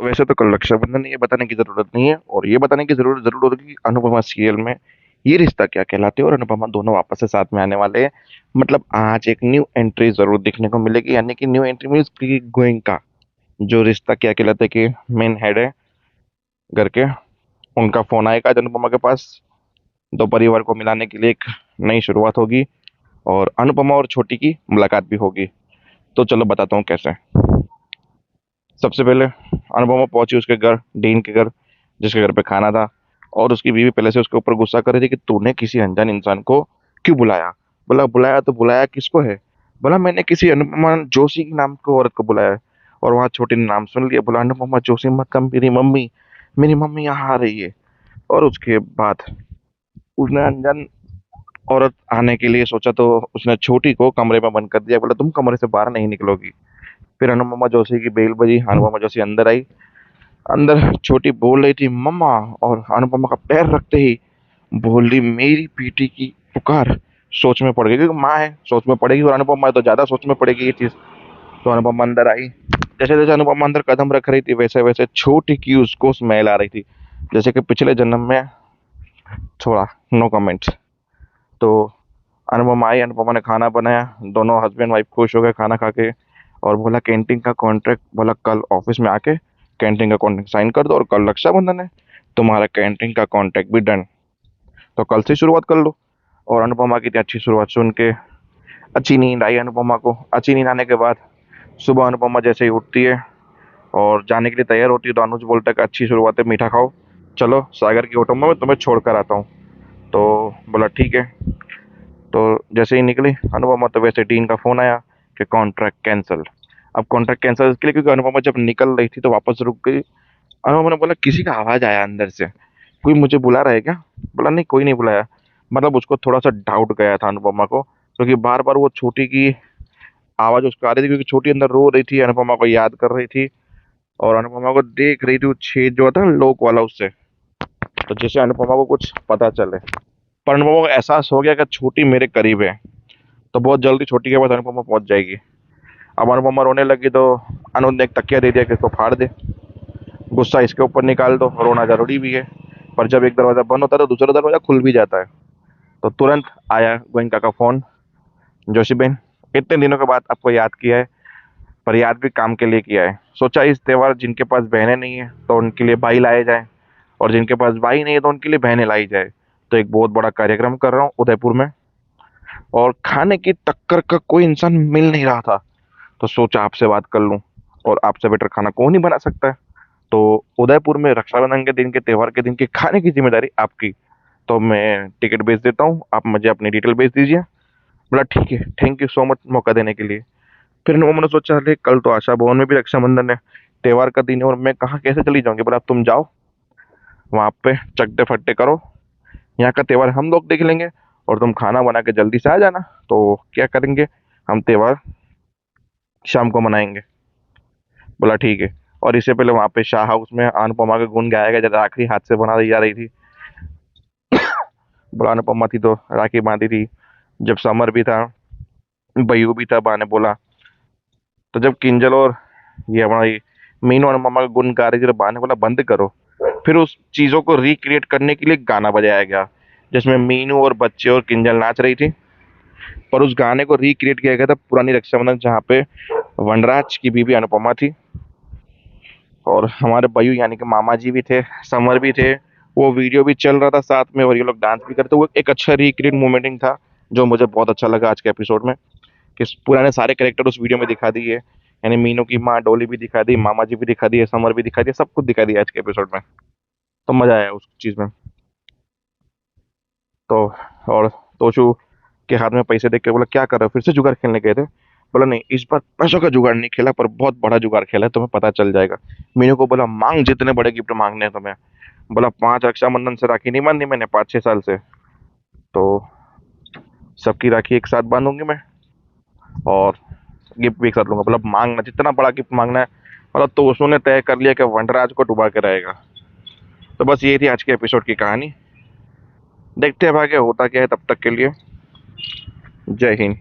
वैसे तो कल रक्षाबंधन है, ये बताने की जरूरत नहीं है, और ये बताने की जरूरत जरूर होगी कि अनुपमा सीरियल में ये रिश्ता क्या कहलाते हैं और अनुपमा दोनों वापस से साथ में आने वाले हैं। मतलब आज एक न्यू एंट्री जरूर देखने को मिलेगी, यानी कि न्यू एंट्री मीन्स की गोयंका, जो रिश्ता क्या कहलाते हैं कि मेन हेड है घर के, उनका फोन आएगा आज अनुपमा के पास। दो परिवार को मिलाने के लिए एक नई शुरुआत होगी, और अनुपमा और छोटी की मुलाकात भी होगी। तो चलो बताता हूँ कैसे। सबसे पहले अनुपमा पहुंची उसके घर, डीन के घर, जिसके घर पे खाना था। और उसकी बीवी पहले से उसके ऊपर गुस्सा कर रही थी कि तूने किसी अनजान इंसान को क्यों बुलाया। बोला बुलाया तो बुलाया किसको है। बोला मैंने किसी अनुपमा जोशी की नाम की औरत को बुलाया है। और वहां छोटी ने नाम सुन लिया, बोला अनुपमा जोशी मत कम, मेरी मम्मी यहाँ आ रही है। और उसके बाद उसने अनजान औरत आने के लिए सोचा, तो उसने छोटी को कमरे में बंद कर दिया, बोला तुम कमरे से बाहर नहीं निकलोगी। फिर अनुपमा जोशी की बेल बजी, अनुपमा जोशी अंदर आई। अंदर छोटी बोल रही थी मम्मा, और अनुपमा का पैर रखते ही बोल रही मेरी बेटी की पुकार। सोच में पड़ गई, क्योंकि माँ है सोच में पड़ेगी, और अनुपमा है तो ज्यादा सोच में पड़ेगी ये चीज। तो अनुपमा अंदर आई। जैसे जैसे अनुपमा अंदर कदम रख रही थी, वैसे वैसे छोटी की उसको स्मेल आ रही थी, जैसे कि पिछले जन्म में छोड़ा। No comments. तो अनुपमा आई, अनुपमा ने खाना बनाया। दोनों हस्बैंड वाइफ खुश हो गए खाना खा के। और बोला कैंटीन का कॉन्ट्रैक्ट, बोला कल ऑफिस में आके कैंटीन का कॉन्ट्रैक्ट साइन कर दो, और कल रक्षाबंधन है, तुम्हारा कैंटीन का कॉन्ट्रैक्ट भी डन। तो कल से शुरुआत कर लो। और अनुपमा की इतनी अच्छी शुरुआत सुन के अच्छी नींद आई अनुपमा को। अच्छी नींद आने के बाद सुबह अनुपमा जैसे ही उठती है और जाने के लिए तैयार होती है, तो अनुज बोलता है कि अच्छी शुरुआत है, मीठा खाओ, चलो सागर की ऑटो में मैं तुम्हें छोड़ कर आता हूँ। तो बोला ठीक है। तो जैसे ही निकली अनुपमा, तो वैसे डीन का फोन आया कि कॉन्ट्रैक्ट कैंसिल। अब कॉन्ट्रैक्ट कैंसिल इसके लिए क्योंकि अनुपमा जब निकल रही थी तो वापस रुक गई। अनुपमा ने बोला किसी का आवाज आया अंदर से, कोई मुझे बुला रहा है क्या। बोला नहीं कोई नहीं बुलाया। मतलब उसको थोड़ा सा डाउट गया था अनुपमा को, क्योंकि बार बार वो छोटी की आवाज उसको आ रही थी, क्योंकि छोटी अंदर रो रही थी, अनुपमा को याद कर रही थी, और अनुपमा को देख रही थी वो छेद जो था ना लोक वाला उससे। तो जैसे अनुपमा को कुछ पता चले, पर अनुपमा को एहसास हो गया कि छोटी मेरे करीब है, तो बहुत जल्दी छोटी के पास अनुपमा पहुंच जाएगी। अब अनुपमा रोने लगी, तो अनुज ने एक तकिया दे दिया कि इसको फाड़ दे, गुस्सा इसके ऊपर निकाल दो, रोना जरूरी भी है। पर जब एक दरवाजा बंद होता है तो दूसरा दरवाजा खुल भी जाता है। तो तुरंत आया गोयनका का फोन, जोशी बहन इतने दिनों के बाद आपको याद किया है, पर याद भी काम के लिए किया है। सोचा इस त्योहार जिनके पास बहनें नहीं है तो उनके लिए भाई लाए जाए, और जिनके पास भाई नहीं है तो उनके लिए बहनें लाई जाए। तो एक बहुत बड़ा कार्यक्रम कर रहा हूँ उदयपुर में, और खाने की टक्कर का कोई इंसान मिल नहीं रहा था। तो सोचा आपसे बात कर लूं, और आपसे बेटर खाना कौन ही बना सकता है। तो उदयपुर में रक्षाबंधन के दिन के त्योहार के दिन की खाने की जिम्मेदारी आपकी। तो मैं टिकट भेज देता हूँ, आप मुझे अपनी डिटेल भेज दीजिए। बोला ठीक है, थैंक यू सो मच मौका देने के लिए। फिर उन्होंने सोचा अरे कल तो आशा भवन में भी रक्षाबंधन है, त्योहार का दिन है, और मैं कहाँ कैसे चली जाऊंगी। बोला तुम जाओ वहां पे चकते फट्टे करो, यहाँ का त्योहार हम लोग देख लेंगे, और तुम खाना बना के जल्दी से आ जाना। तो क्या करेंगे, हम त्योहार शाम को मनाएंगे। बोला ठीक है। और इससे पहले वहां पे शाह हाउस में अनुपमा के गुण गाया गया, जब राखी हाथ से बना दी जा रही थी। बोला अनुपमा थी तो राखी बांधी थी, जब समर भी था, बयू भी था, बा ने बोला। तो जब किंजल और ये हमारी मीनू और अनुपमा का गुण गा रही थी, तो बा ने बोला बंद करो। फिर उस चीजों को रिक्रिएट करने के लिए गाना बजाया गया, जिसमें मीनू और बच्चे और किंजल नाच रही थी। पर उस गाने को रिक्रिएट किया गया था पुरानी रक्षाबंधन, जहाँ पे वनराज की बीवी अनुपमा थी, और हमारे बयू यानी कि मामा जी भी थे, समर भी थे। वो वीडियो भी चल रहा था साथ में, और ये लोग डांस भी करते। वो एक अच्छा रिक्रिएट मोमेंटिंग था, जो मुझे बहुत अच्छा लगा आज के एपिसोड में, कि पुराने सारे कैरेक्टर उस वीडियो में दिखा दिए। यानी मीनू की माँ डोली भी दिखा दी, मामा जी भी दिखा दिए, समर भी दिखा दिया, सब कुछ दिखा दिया आज के एपिसोड में। तो मजा आया उस चीज में। तो और तोशु के हाथ में पैसे देख के बोला क्या कर रहे हो, फिर से जुगाड़ खेलने गए थे। बोला नहीं, इस बार पैसों का जुगाड़ नहीं खेला, पर बहुत बड़ा जुगाड़ खेला है, तुम्हें पता चल जाएगा। मीनू को बोला मांग, जितने बड़े गिफ्ट मांगने हैं तुम्हें। बोला 5 रक्षाबंधन से राखी नहीं बांधी मैंने, 5-6 साल से। तो सबकी राखी एक साथ बांधूंगी मैं, और गिफ्ट भी एक साथ लूंगा। बोला मांगना, जितना बड़ा गिफ्ट मांगना है। मतलब तो उसने तय कर लिया कि वनराज को डुबा के रहेगा। तो बस ये थी आज के एपिसोड की कहानी। देखते हैं अब आगे होता क्या है, तब तक के लिए जय हिंद।